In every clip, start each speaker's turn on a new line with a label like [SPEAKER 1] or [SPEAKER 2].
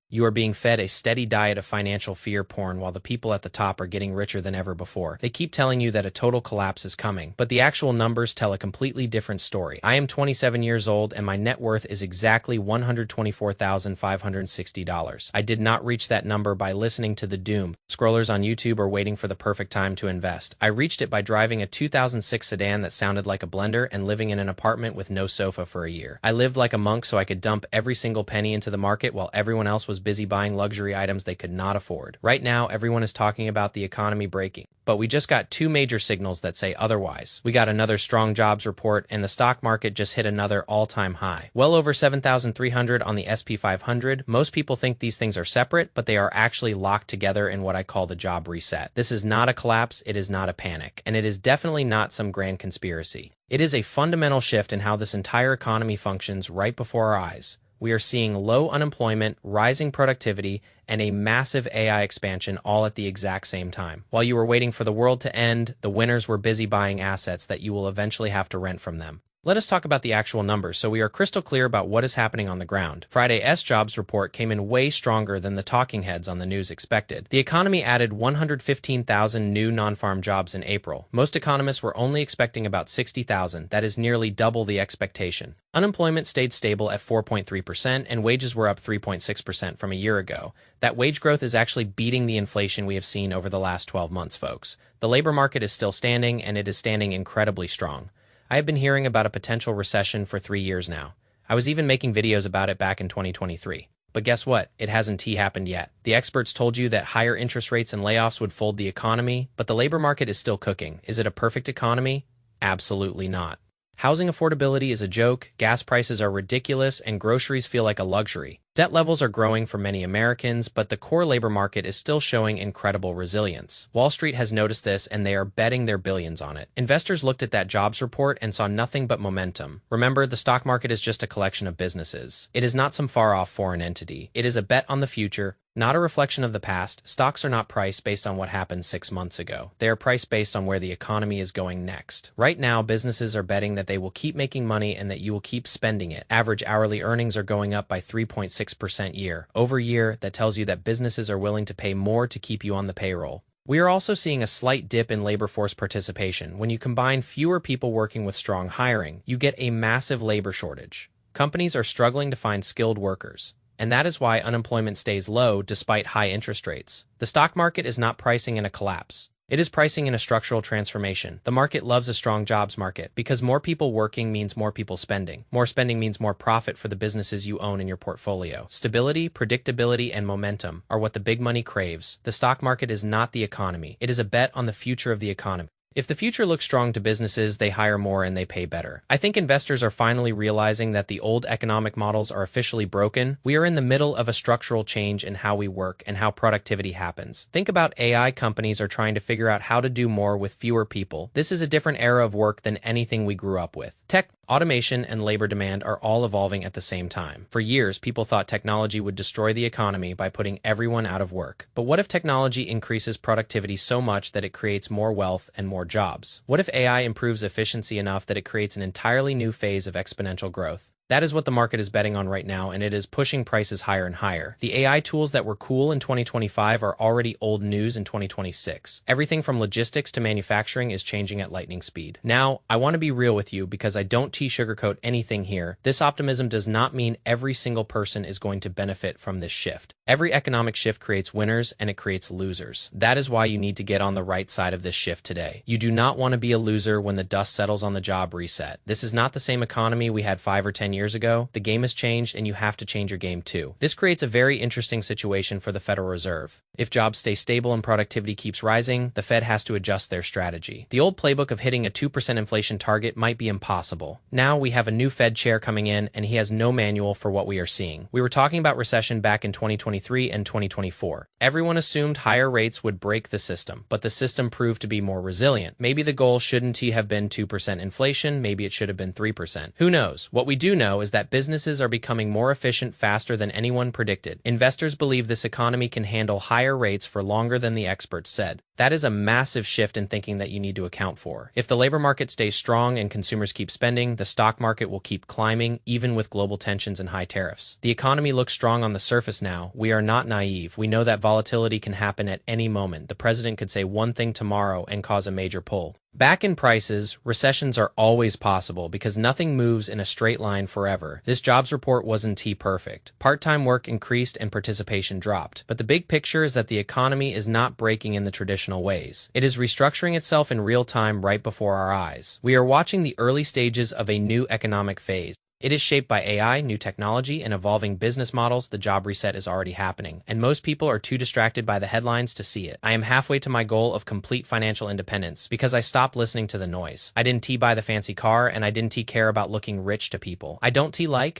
[SPEAKER 1] You are being fed a steady diet of financial fear porn while the people at the top are getting richer than ever before. They keep telling you that a total collapse is coming, but the actual numbers tell a completely different story. I am 27 years old and my net worth is exactly $124,560. I did not reach that number by listening to the doom-scrollers on YouTube or waiting for the perfect time to invest. I reached it by driving a 2006 sedan that sounded like a blender and living in an apartment with no sofa for a year. I lived like a monk so I could dump every single penny into the market while everyone else was busy buying luxury items they could not afford. Right now, everyone is talking about the economy breaking, but we just got two major signals that say otherwise. We got another strong jobs report, and the stock market just hit another all-time high. Well over 7,300 on the SP 500. Most people think these things are separate, but they are actually locked together in what I call the job reset. This is not a collapse, it is not a panic, and it is definitely not some grand conspiracy. It is a fundamental shift in how this entire economy functions right before our eyes. We are seeing low unemployment, rising productivity, and a massive AI expansion all at the exact same time. While you were waiting for the world to end, the winners were busy buying assets that you will eventually have to rent from them. Let us talk about the actual numbers so we are crystal clear about what is happening on the ground. Friday's jobs report came in way stronger than the talking heads on the news expected. The economy added 115,000 new non-farm jobs in April. Most economists were only expecting about 60,000. That is nearly double the expectation. Unemployment stayed stable at 4.3% and wages were up 3.6% from a year ago. That wage growth is actually beating the inflation we have seen over the last 12 months, folks. The labor market is still standing and it is standing incredibly strong. I have been hearing about a potential recession for 3 years now. I was even making videos about it back in 2023. But guess what? It hasn't happened yet. The experts told you that higher interest rates and layoffs would fold the economy, but the labor market is still cooking. Is it a perfect economy? Absolutely not. Housing affordability is a joke, gas prices are ridiculous, and groceries feel like a luxury. Debt levels are growing for many Americans, but the core labor market is still showing incredible resilience. Wall Street has noticed this and they are betting their billions on it. Investors looked at that jobs report and saw nothing but momentum. Remember, the stock market is just a collection of businesses. It is not some far-off foreign entity. It is a bet on the future, not a reflection of the past. Stocks are not priced based on what happened 6 months ago. They are priced based on where the economy is going next. Right now, businesses are betting that they will keep making money and that you will keep spending it. Average hourly earnings are going up by 3.6% year over year. That tells you that businesses are willing to pay more to keep you on the payroll. We are also seeing a slight dip in labor force participation. When you combine fewer people working with strong hiring, you get a massive labor shortage. Companies are struggling to find skilled workers. And that is why unemployment stays low despite high interest rates. The stock market is not pricing in a collapse. It is pricing in a structural transformation. The market loves a strong jobs market because more people working means more people spending. More spending means more profit for the businesses you own in your portfolio. Stability, predictability, and momentum are what the big money craves. The stock market is not the economy. It is a bet on the future of the economy. If the future looks strong to businesses, they hire more and they pay better. I think investors are finally realizing that the old economic models are officially broken. We are in the middle of a structural change in how we work and how productivity happens. Think about AI companies are trying to figure out how to do more with fewer people. This is a different era of work than anything we grew up with. Tech, automation, and labor demand are all evolving at the same time. For years, people thought technology would destroy the economy by putting everyone out of work. But what if technology increases productivity so much that it creates more wealth and more jobs? What if AI improves efficiency enough that it creates an entirely new phase of exponential growth? That is what the market is betting on right now, and it is pushing prices higher and higher. The AI tools that were cool in 2025 are already old news in 2026. Everything from logistics to manufacturing is changing at lightning speed. Now, I want to be real with you because I don't sugarcoat anything here. This optimism does not mean every single person is going to benefit from this shift. Every economic shift creates winners and it creates losers. That is why you need to get on the right side of this shift today. You do not want to be a loser when the dust settles on the job reset. This is not the same economy we had 5 or 10 years ago. The game has changed and you have to change your game too. This creates a very interesting situation for the Federal Reserve. If jobs stay stable and productivity keeps rising, the Fed has to adjust their strategy. The old playbook of hitting a 2% inflation target might be impossible. Now we have a new Fed chair coming in and he has no manual for what we are seeing. We were talking about recession back in 2023 and 2024. Everyone assumed higher rates would break the system, but the system proved to be more resilient. Maybe the goal shouldn't have been 2% inflation, maybe it should have been 3%. Who knows? What we do know is that businesses are becoming more efficient faster than anyone predicted. Investors believe this economy can handle higher higher rates for longer than the experts said. That is a massive shift in thinking that you need to account for. If the labor market stays strong and consumers keep spending, the stock market will keep climbing, even with global tensions and high tariffs. The economy looks strong on the surface now. We are not naive. We know that volatility can happen at any moment. The president could say one thing tomorrow and cause a major pull. Back in prices, recessions are always possible because nothing moves in a straight line forever. This jobs report wasn't perfect. Part-time work increased and participation dropped. But the big picture is that the economy is not breaking in the traditional ways. It is restructuring itself in real time right before our eyes. We are watching the early stages of a new economic phase. It is shaped by AI, new technology, and evolving business models. The job reset is already happening, and most people are too distracted by the headlines to see it. I am halfway to my goal of complete financial independence because I stopped listening to the noise. I didn't buy the fancy car, and I didn't care about looking rich to people. I don't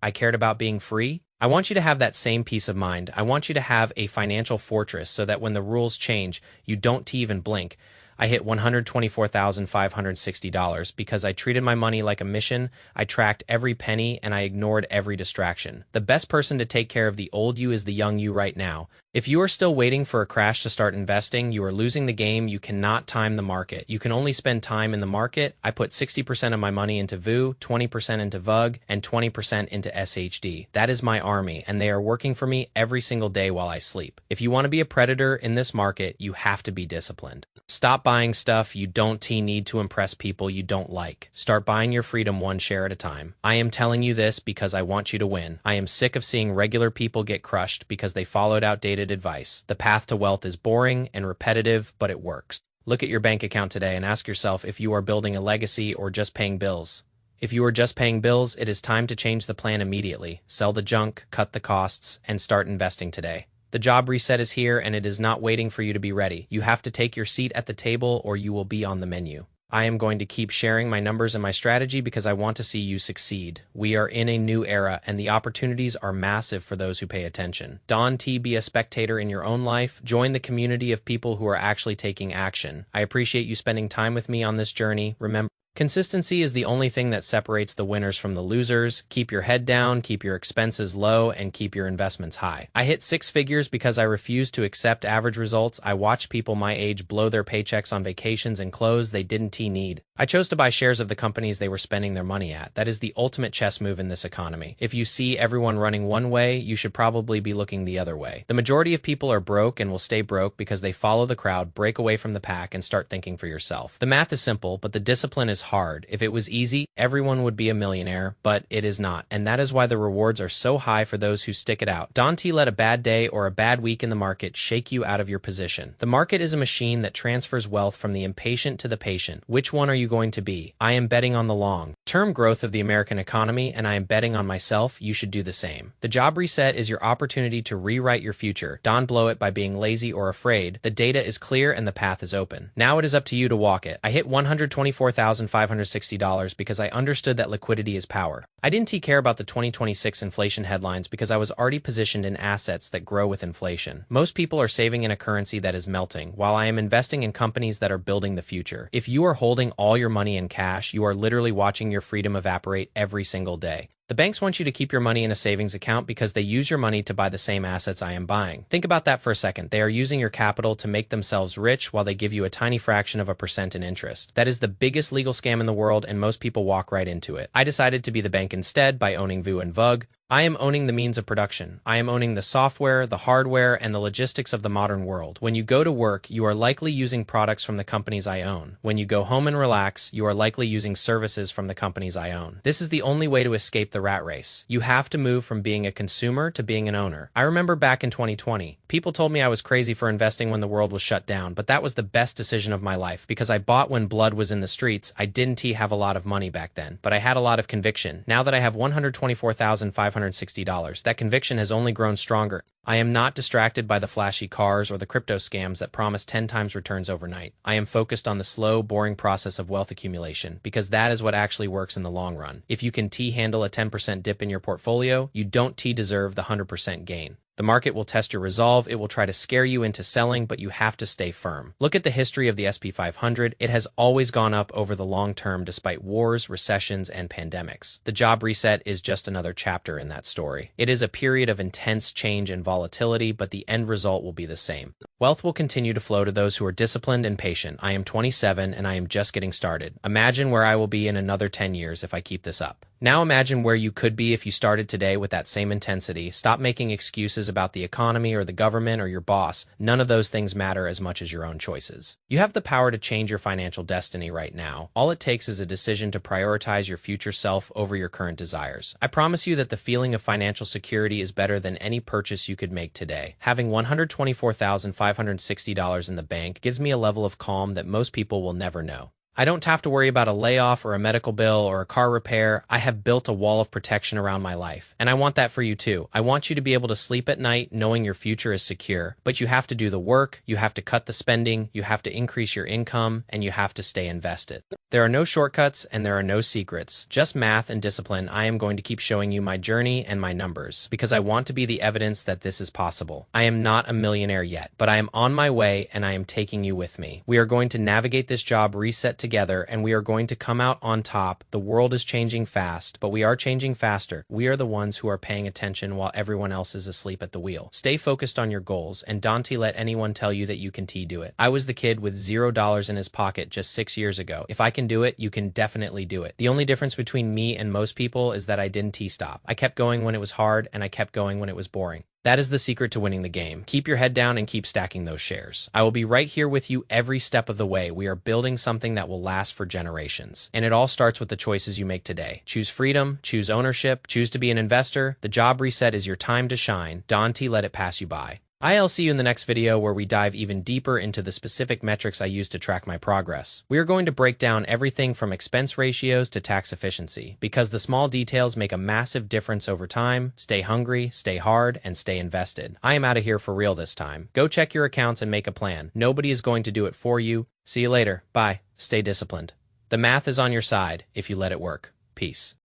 [SPEAKER 1] I cared about being free. I want you to have that same peace of mind. I want you to have a financial fortress so that when the rules change, you don't even blink. I hit $124,560 because I treated my money like a mission. I tracked every penny and I ignored every distraction. The best person to take care of the old you is the young you right now. If you are still waiting for a crash to start investing, you are losing the game. You cannot time the market. You can only spend time in the market. I put 60% of my money into VU, 20% into VUG, and 20% into SHD. That is my army, and they are working for me every single day while I sleep. If you want to be a predator in this market, you have to be disciplined. Stop buying stuff you don't need to impress people you don't like. Start buying your freedom one share at a time. I am telling you this because I want you to win. I am sick of seeing regular people get crushed because they followed outdated advice. The path to wealth is boring and repetitive, but it works. Look at your bank account today and ask yourself if you are building a legacy or just paying bills. If you are just paying bills, it is time to change the plan immediately. Sell the junk, cut the costs, and start investing today. The job reset is here, and it is not waiting for you to be ready. You have to take your seat at the table or you will be on the menu. I am going to keep sharing my numbers and my strategy because I want to see you succeed. We are in a new era, and the opportunities are massive for those who pay attention. Be a spectator in your own life. Join the community of people who are actually taking action. I appreciate you spending time with me on this journey. Remember, consistency is the only thing that separates the winners from the losers. Keep your head down, keep your expenses low, and keep your investments high. I hit 6 figures because I refused to accept average results. I watched people my age blow their paychecks on vacations and clothes they didn't need. I chose to buy shares of the companies they were spending their money at. That is the ultimate chess move in this economy. If you see everyone running one way, you should probably be looking the other way. The majority of people are broke and will stay broke because they follow the crowd, break away from the pack, and start thinking for yourself. The math is simple, but the discipline is hard. If it was easy, everyone would be a millionaire, but it is not, and that is why the rewards are so high for those who stick it out. Don't let a bad day or a bad week in the market shake you out of your position. The market is a machine that transfers wealth from the impatient to the patient. Which one are you going to be? I am betting on the long-term growth of the American economy, and I am betting on myself. You should do the same. The job reset is your opportunity to rewrite your future. Don't blow it by being lazy or afraid. The data is clear and the path is open. Now it is up to you to walk it. I hit $124,560 because I understood that liquidity is power. I didn't care about the 2026 inflation headlines because I was already positioned in assets that grow with inflation. Most people are saving in a currency that is melting, while I am investing in companies that are building the future. If you are holding all your money in cash, you are literally watching your freedom evaporate every single day. The banks want you to keep your money in a savings account because they use your money to buy the same assets I am buying. Think about that for a second. They are using your capital to make themselves rich while they give you a tiny fraction of a percent in interest. That is the biggest legal scam in the world, and most people walk right into it. I decided to be the bank instead by owning VU and VUG. I am owning the means of production. I am owning the software, the hardware, and the logistics of the modern world. When you go to work, you are likely using products from the companies I own. When you go home and relax, you are likely using services from the companies I own. This is the only way to escape the rat race. You have to move from being a consumer to being an owner. I remember back in 2020, people told me I was crazy for investing when the world was shut down, but that was the best decision of my life because I bought when blood was in the streets. I didn't have a lot of money back then, but I had a lot of conviction. Now that I have $124,560, that conviction has only grown stronger. I am not distracted by the flashy cars or the crypto scams that promise 10 times returns overnight. I am focused on the slow, boring process of wealth accumulation because that is what actually works in the long run. If you can handle a 10% dip in your portfolio, you don't deserve the 100% gain. The market will test your resolve. It will try to scare you into selling, but you have to stay firm. Look at the history of the S&P 500. It has always gone up over the long term despite wars, recessions, and pandemics. The job reset is just another chapter in that story. It is a period of intense change and volatility, but the end result will be the same. Wealth will continue to flow to those who are disciplined and patient. I am 27 and I am just getting started. Imagine where I will be in another 10 years if I keep this up. Now imagine where you could be if you started today with that same intensity. Stop making excuses about the economy or the government or your boss. None of those things matter as much as your own choices. You have the power to change your financial destiny right now. All it takes is a decision to prioritize your future self over your current desires. I promise you that the feeling of financial security is better than any purchase you could make today. Having $124,560 in the bank gives me a level of calm that most people will never know. I don't have to worry about a layoff or a medical bill or a car repair. I have built a wall of protection around my life. And I want that for you too. I want you to be able to sleep at night knowing your future is secure. But you have to do the work, you have to cut the spending, you have to increase your income, and you have to stay invested. There are no shortcuts and there are no secrets. Just math and discipline. I am going to keep showing you my journey and my numbers because I want to be the evidence that this is possible. I am not a millionaire yet, but I am on my way and I am taking you with me. We are going to navigate this job reset together and we are going to come out on top. The world is changing fast, but we are changing faster. We are the ones who are paying attention while everyone else is asleep at the wheel. Stay focused on your goals and don't let anyone tell you that you can do it. I was the kid with $0 in his pocket just 6 years ago. If I can do it, you can definitely do it. The only difference between me and most people is that I didn't stop. I kept going when it was hard and I kept going when it was boring. That is the secret to winning the game. Keep your head down and keep stacking those shares. I will be right here with you every step of the way. We are building something that will last for generations. And it all starts with the choices you make today. Choose freedom, choose ownership, choose to be an investor. The job reset is your time to shine. Don't let it pass you by. I'll see you in the next video where we dive even deeper into the specific metrics I use to track my progress. We are going to break down everything from expense ratios to tax efficiency, because the small details make a massive difference over time. Stay hungry, stay hard, and stay invested. I am out of here for real this time. Go check your accounts and make a plan. Nobody is going to do it for you. See you later. Bye. Stay disciplined. The math is on your side if you let it work. Peace.